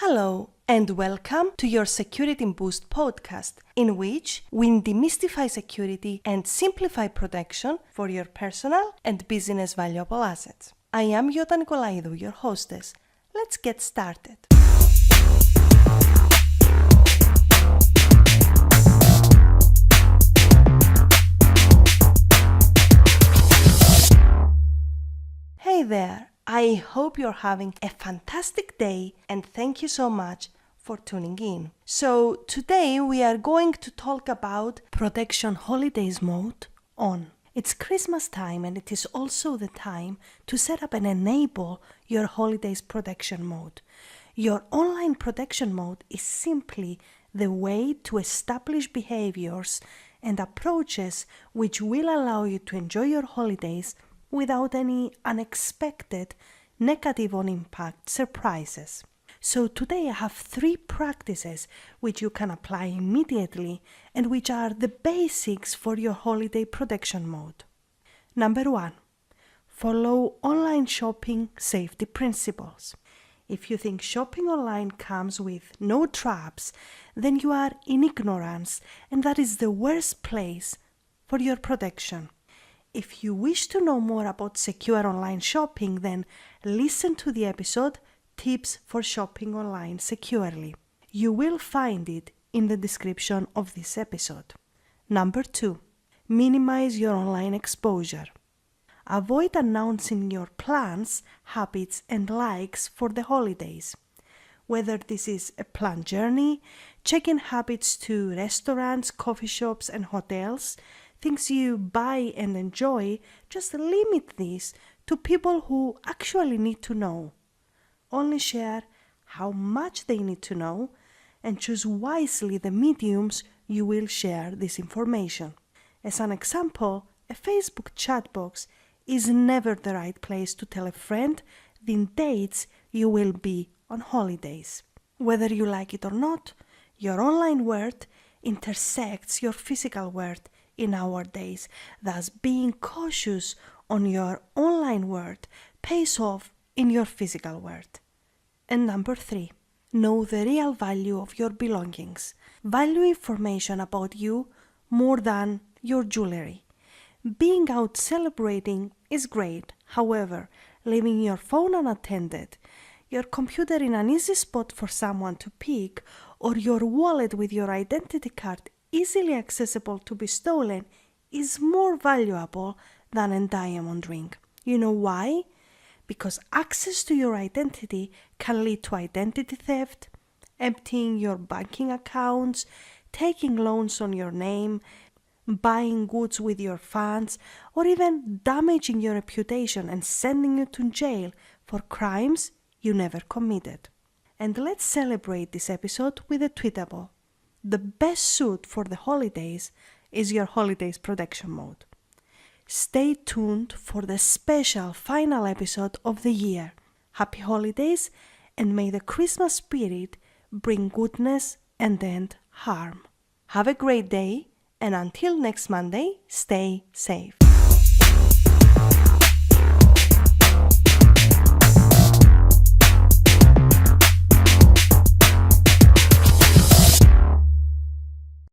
Hello and welcome to your Security Boost podcast, in which we demystify security and simplify protection for your personal and business valuable assets. I am Yota Nikolaidou, your hostess. Let's get started. Hey there! I hope you're having a fantastic day and thank you so much for tuning in. So today we are going to talk about Protection Holidays Mode on. It's Christmas time and it is also the time to set up and enable your holidays protection mode. Your online protection mode is simply the way to establish behaviors and approaches which will allow you to enjoy your holidays without any unexpected negative or impact surprises. So today I have 3 practices which you can apply immediately and which are the basics for your holiday protection mode. Number 1. Follow online shopping safety principles. If you think shopping online comes with no traps, then you are in ignorance and that is the worst place for your protection. If you wish to know more about secure online shopping, then listen to the episode Tips for Shopping Online Securely. You will find it in the description of this episode. Number 2. Minimize your online exposure. Avoid announcing your plans, habits, and likes for the holidays. Whether this is a planned journey, check-in habits to restaurants, coffee shops, and hotels, things you buy and enjoy, just limit this to people who actually need to know. Only share how much they need to know and choose wisely the mediums you will share this information. As an example, a Facebook chat box is never the right place to tell a friend the dates you will be on holidays. Whether you like it or not, your online world intersects your physical world in our days, thus being cautious on your online world pays off in your physical world. And number 3, know the real value of your belongings. Value information about you more than your jewelry. Being out celebrating is great, however, leaving your phone unattended, your computer in an easy spot for someone to pick, or your wallet with your identity card easily accessible to be stolen is more valuable than a diamond ring. You know why? Because access to your identity can lead to identity theft, emptying your banking accounts, taking loans on your name, buying goods with your funds, or even damaging your reputation and sending you to jail for crimes you never committed. And let's celebrate this episode with a tweetable. The best suit for the holidays is your holidays protection mode. Stay tuned for the special final episode of the year. Happy holidays and may the Christmas spirit bring goodness and end harm. Have a great day and until next Monday, stay safe.